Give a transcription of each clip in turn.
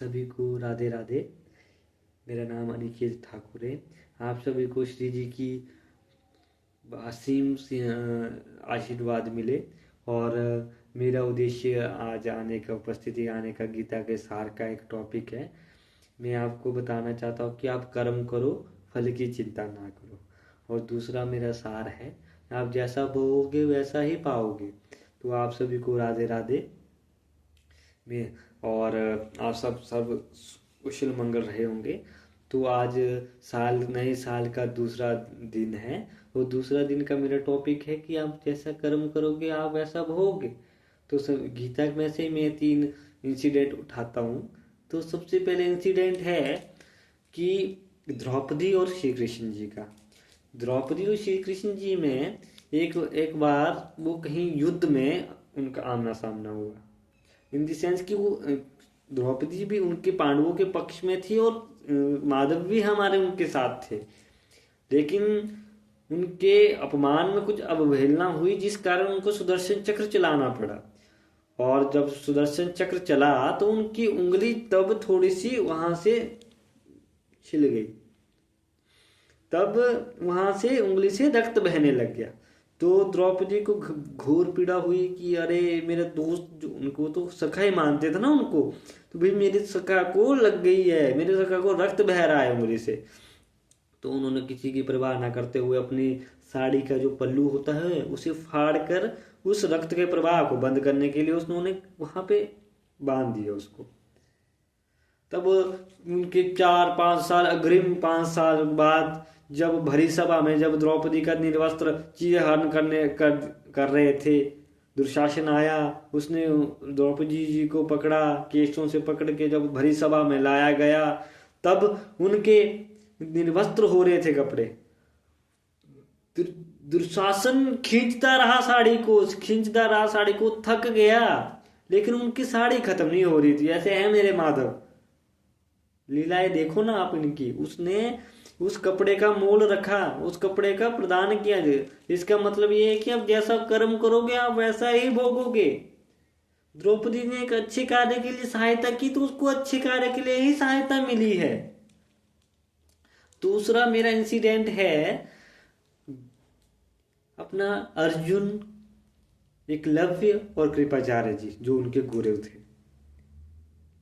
सभी को राधे राधे। मेरा नाम अनिकेत ठाकुर है। आप सभी को श्री जी की असीम आशीर्वाद मिले। और मेरा उद्देश्य आज उपस्थिति आने का गीता के सार का एक टॉपिक है। मैं आपको बताना चाहता हूँ कि आप कर्म करो, फल की चिंता ना करो। और दूसरा मेरा सार है, आप जैसा बोओगे वैसा ही पाओगे। तो आप सभी को राधे राधे। मैं और आप सब कुशल मंगल रहे होंगे। तो आज नए साल का दूसरा दिन है। और दूसरा दिन का मेरा टॉपिक है कि आप जैसा कर्म करोगे आप वैसा भोगोगे। तो गीता में से मैं 3 इंसिडेंट उठाता हूँ। तो सबसे पहले इंसिडेंट है कि द्रौपदी और श्री कृष्ण जी का। द्रौपदी और श्री कृष्ण जी में एक बार वो कहीं युद्ध में उनका आमना सामना हुआ। इन द सेंस कि वो द्रौपदी भी उनके पांडवों के पक्ष में थी और माधव भी हमारे उनके साथ थे। लेकिन उनके अपमान में कुछ अवहेलना हुई, जिस कारण उनको सुदर्शन चक्र चलाना पड़ा। और जब सुदर्शन चक्र चला तो उनकी उंगली तब थोड़ी सी वहां से छिल गई। तब वहां से उंगली से रक्त बहने लग गया। तो द्रौपदी को घोर पीड़ा हुई कि अरे मेरा दोस्त, जो उनको तो सखा ही मानते थे ना उनको, तो भाई मेरे सखा को लग गई है, मेरे सखा को रक्त बह रहा है उंगली से। तो उन्होंने किसी की परवाह ना करते हुए अपनी साड़ी का जो पल्लू होता है उसे फाड़ कर उस रक्त के प्रवाह को बंद करने के लिए उन्होंने वहां पे बांध दिया उसको। तब उनके 4-5 साल अग्रिम 5 साल बाद जब भरी सभा में जब द्रौपदी का निर्वस्त्र चीरहरण कर रहे थे, दुशासन आया। उसने द्रौपदी जी को पकड़ा, केशों से पकड़ के जब भरी सभा में लाया गया, तब उनके निर्वस्त्र हो रहे थे कपड़े। दुशासन खींचता रहा साड़ी को, थक गया, लेकिन उनकी साड़ी खत्म नहीं हो रही थी। ऐसे है मेरे माधव, लीलाएं देखो ना आप इनकी। उसने उस कपड़े का मोल रखा, उस कपड़े का प्रदान किया। इसका मतलब ये है कि आप जैसा कर्म करोगे आप वैसा ही भोगोगे। द्रौपदी ने एक अच्छे कार्य के लिए सहायता की तो उसको अच्छे कार्य के लिए ही सहायता मिली है। दूसरा मेरा इंसिडेंट है अपना अर्जुन, एकलव्य और कृपाचार्य जी, जो उनके गुरु थे।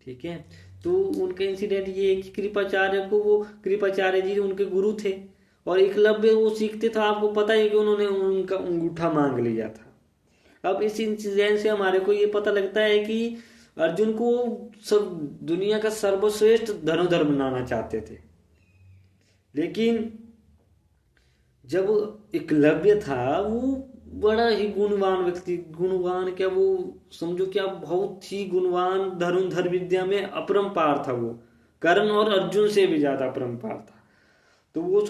ठीक है, तो उनका इंसिडेंट ये है कि कृपाचार्य जी उनके गुरु थे और एकलव्य वो सीखते थे। आपको पता है कि उन्होंने उनका अंगूठा मांग लिया था। अब इस इंसिडेंट से हमारे को ये पता लगता है कि अर्जुन को सब दुनिया का सर्वश्रेष्ठ धनुर्धर बनाना चाहते थे। लेकिन जब एकलव्य था वो बड़ा ही गुणवान व्यक्ति, गुणवान क्या, वो समझो कि आप बहुत ही गुणवान धनुर्धर विद्या में अपरंपार था। वो कर्ण और अर्जुन से भी ज्यादा अपरंपार था। तो वो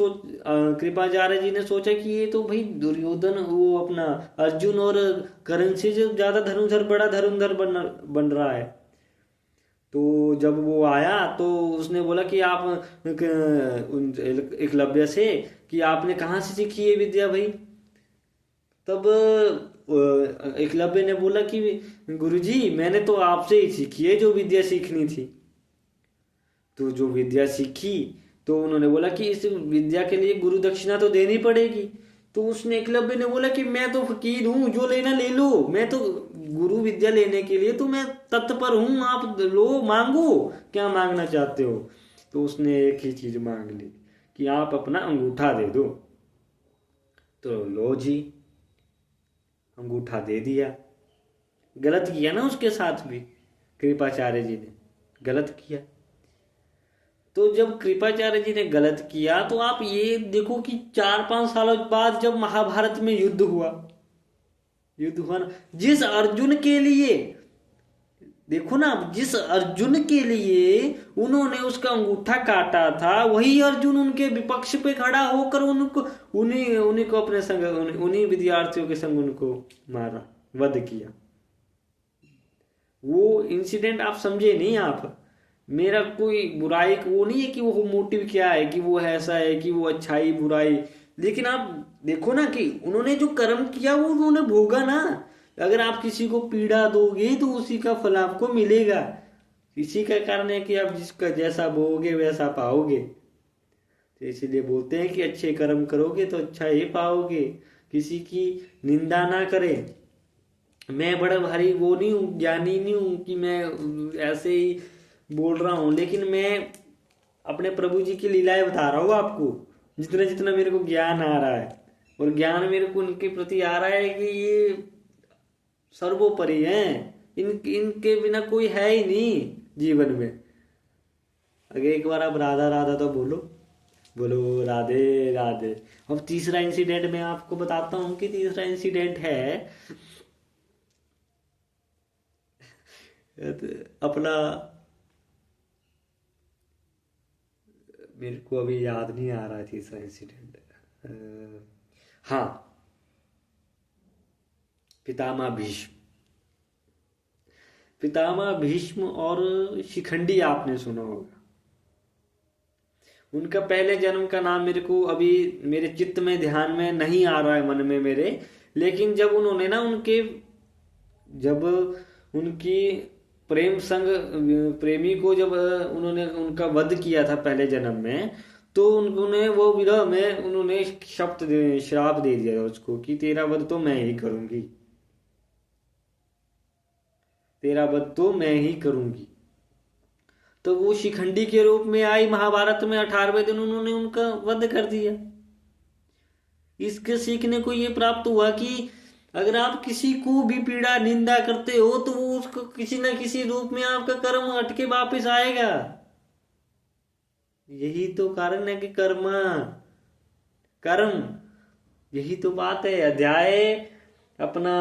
कृपाचार्य जी ने सोचा कि ये तो भाई दुर्योधन, वो अपना अर्जुन और कर्ण से जो ज्यादा बड़ा धनुर्धर बन रहा है। तो जब वो आया तो उसने बोला कि आप एकलव्य से कि आपने कहाँ से सीखी ये विद्या भाई। तब एकलव्य ने बोला कि गुरुजी मैंने तो आपसे ही सीखी है जो विद्या सीखनी थी। तो जो विद्या सीखी तो उन्होंने बोला कि इस विद्या के लिए गुरु दक्षिणा तो देनी पड़ेगी। तो उसने एकलव्य ने बोला कि मैं तो फकीर हूं, जो लेना ले लो, मैं तो गुरु विद्या लेने के लिए तो मैं तत्पर हूं, आप लो, मांगो, क्या मांगना चाहते हो। तो उसने एक ही चीज मांग ली कि आप अपना अंगूठा दे दो। तो लो जी, अंगूठा दे दिया। गलत किया ना उसके साथ भी, कृपाचार्य जी ने गलत किया। तो जब कृपाचार्य जी ने गलत किया तो आप ये देखो कि 4-5 सालों बाद जब महाभारत में युद्ध हुआ ना, जिस अर्जुन के लिए, देखो ना, जिस अर्जुन के लिए उन्होंने उसका अंगूठा काटा था, वही अर्जुन उनके विपक्ष पे खड़ा होकर उन्हीं को अपने संग, उन्हीं विद्यार्थियों के संग उनको मारा, वध किया। वो इंसिडेंट आप समझे नहीं। आप, मेरा कोई बुराई वो नहीं है कि वो मोटिव क्या है, कि वो ऐसा है कि वो अच्छाई बुराई, लेकिन आप देखो ना कि उन्होंने जो कर्म किया वो उन्होंने भोगा ना। अगर आप किसी को पीड़ा दोगे तो उसी का फल आपको मिलेगा। इसी का कारण है कि आप जिसका जैसा बोओगे वैसा पाओगे। तो इसीलिए बोलते हैं कि अच्छे कर्म करोगे तो अच्छा ही पाओगे। किसी की निंदा ना करें। मैं बड़ा भारी वो नहीं हूँ, ज्ञानी नहीं हूँ कि मैं ऐसे ही बोल रहा हूँ, लेकिन मैं अपने प्रभु जी की लीलाएं बता रहा हूँ आपको, जितना जितना मेरे को ज्ञान आ रहा है। और ज्ञान मेरे को उनके प्रति आ रहा है कि ये सर्वोपरि हैं, इनके बिना कोई है ही नहीं जीवन में। अगर एक बार आप राधा राधा तो बोलो, बोलो राधे राधे। अब तीसरा इंसिडेंट मैं आपको बताता हूँ कि तीसरा इंसिडेंट है अपना, मेरे को अभी याद नहीं आ रहा है तीसरा इंसिडेंट। हाँ, पितामह भीष्म। पितामह भीष्म और शिखंडी आपने सुना होगा। उनका पहले जन्म का नाम मेरे को अभी मेरे चित्त में ध्यान में नहीं आ रहा है, मन में मेरे। लेकिन जब उन्होंने ना जब उनकी प्रेम संग प्रेमी को जब उन्होंने उनका वध किया था पहले जन्म में, तो उन्होंने वो विरह में उन्होंने श्राप दे दिया उसको कि तेरा वध तो मैं ही करूंगी, तेरा वध तो मैं ही करूंगी। तो वो शिखंडी के रूप में आई महाभारत में, 18वें दिन उन्होंने उनका वध कर दिया। इसके सीखने को ये प्राप्त हुआ कि अगर आप किसी को भी पीड़ा निंदा करते हो तो वो उसको किसी न किसी रूप में आपका कर्म हटके वापस आएगा। यही तो कारण है कि कर्म यही तो बात है। अध्याय अपना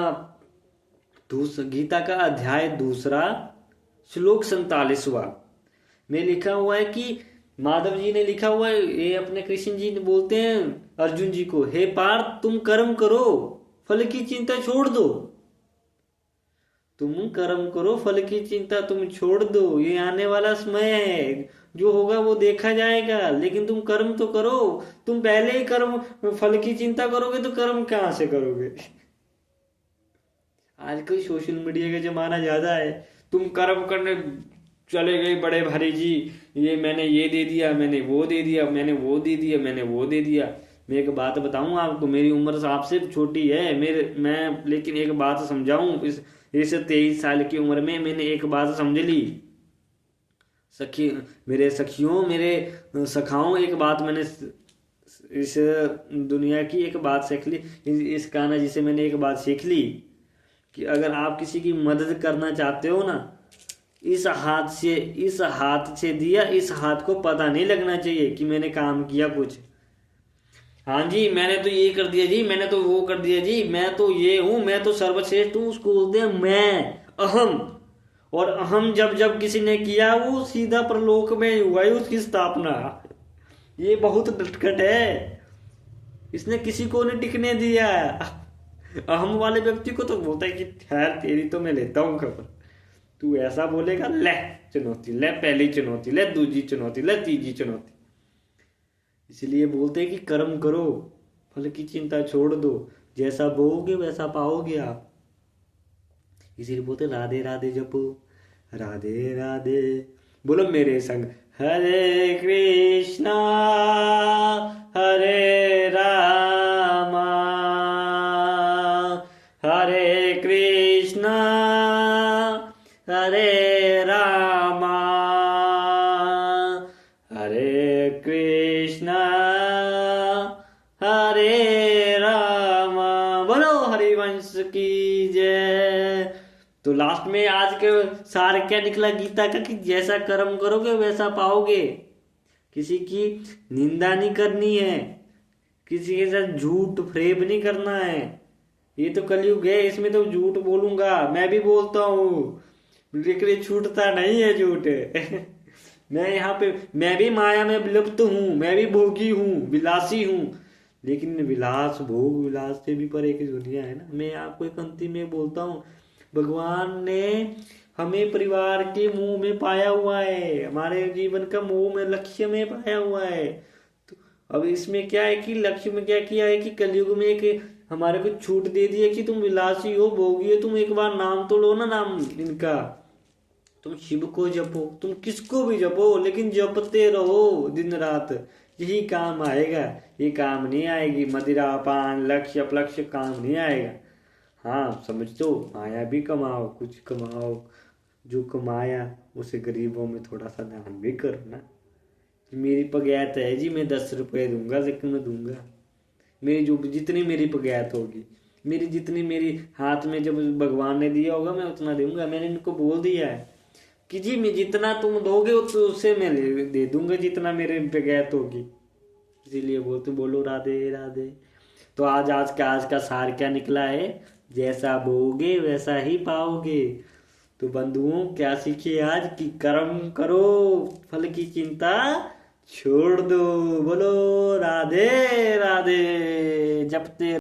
गीता का अध्याय 2 श्लोक 47 में लिखा हुआ है कि माधव जी ने लिखा हुआ है, ये अपने कृष्ण जी ने बोलते हैं अर्जुन जी को, हे पार्थ तुम कर्म करो, फल की चिंता छोड़ दो। तुम कर्म करो, फल की चिंता तुम छोड़ दो। ये आने वाला समय है, जो होगा वो देखा जाएगा, लेकिन तुम कर्म तो करो। तुम पहले ही कर्म फल की चिंता करोगे तो कर्म कहां से करोगे। आजकल सोशल मीडिया का जमाना ज्यादा है, तुम कर्म करने चले गए बड़े भारी जी, ये मैंने ये दे दिया, मैंने वो दे दिया, मैंने वो दे दिया, मैंने वो दे दिया। मैं एक बात बताऊं आपको, मेरी उम्र आपसे छोटी है, मैं लेकिन एक बात समझाऊं, इस 23 साल की उम्र में मैंने एक बात समझ ली। सखी मेरे सखियों, मेरे सखाओं, एक बात मैंने इस दुनिया की एक बात सीख ली, इस कान्हा जी से मैंने एक बात सीख ली कि अगर आप किसी की मदद करना चाहते हो ना, इस हाथ से दिया, इस हाथ को पता नहीं लगना चाहिए कि मैंने काम किया कुछ। हाँ जी, मैंने तो ये कर दिया जी, मैंने तो वो कर दिया जी, मैं तो ये हूं, मैं तो सर्वश्रेष्ठ हूं, उसको बोलते हैं मैं, अहम। और अहम जब जब किसी ने किया, वो सीधा परलोक में हुआ ही उसकी स्थापना। ये बहुत नटखट है, इसने किसी को नहीं टिकने दिया। अहम वाले व्यक्ति को तो बोलता है कि खैर तेरी तो मैं लेता हूं खबर, तू ऐसा बोलेगा, ले चुनौती, ले पहली चुनौती, ले दूसरी चुनौती, ले तीसरी चुनौती। इसलिए बोलते हैं कि कर्म करो, फल की चिंता छोड़ दो, जैसा बोओगे वैसा पाओगे आप। इसीलिए बोलते राधे राधे जपो, राधे राधे। बोलो मेरे संग, हरे कृष्णा हरे रामा, हरे कृष्णा हरे रामा, हरे कृष्णा हरे रामा। बोलो हरिवंश की जय। तो लास्ट में आज के सार क्या निकला गीता का कि जैसा कर्म करोगे वैसा पाओगे। किसी की निंदा नहीं करनी है, किसी के साथ झूठ फरेब नहीं करना है। ये तो कलयुग है, इसमें तो झूठ बोलूंगा, मैं भी बोलता हूँ, लेकिन ये छूटता नहीं है झूठ। मैं यहाँ पे, मैं भी माया में विलुप्त हूँ, मैं भी भोगी हूँ, विलासी हूँ, लेकिन विलास भोग विलास से भी पर एक दुनिया है ना। मैं आपको एक अंतिम में बोलता हूँ, भगवान ने हमें परिवार के मुंह में पाया हुआ है, हमारे जीवन का मुंह में लक्ष्य में पाया हुआ है। तो अब इसमें क्या है कि लक्ष्य में क्या किया है कि कलयुग में एक हमारे को छूट दे दी है कि तुम विलासी हो, भोगी हो, तुम एक बार नाम तो लो ना, नाम इनका तुम शिव को जपो, तुम किसको भी जपो, लेकिन जपते रहो दिन रात, यही काम आएगा। ये काम नहीं आएगी मदिरा पान लक्ष्य अपलक्ष्य, काम नहीं आएगा। हाँ समझ दो, माया भी कमाओ, कुछ कमाओ, जो कमाया उसे गरीबों में थोड़ा सा दान भी करो ना। मेरी पगैत है जी, मैं 10 रुपए दूंगा, लेकिन मैं दूंगा मेरी जो जितनी मेरी पगैत होगी, मेरी जितनी मेरी हाथ में जब भगवान ने दिया होगा मैं उतना दूंगा। मैंने इनको बोल दिया है कि जी मैं जितना तुम दोगे उससे मैं दे दूंगा जितना मेरे पगैत होगी। इसीलिए बोलते बोलो राधे राधे। तो आज का सार क्या निकला है, जैसा बोओगे वैसा ही पाओगे। तो बंधुओं क्या सीखे आज, कि कर्म करो, फल की चिंता छोड़ दो। बोलो राधे राधे, जपते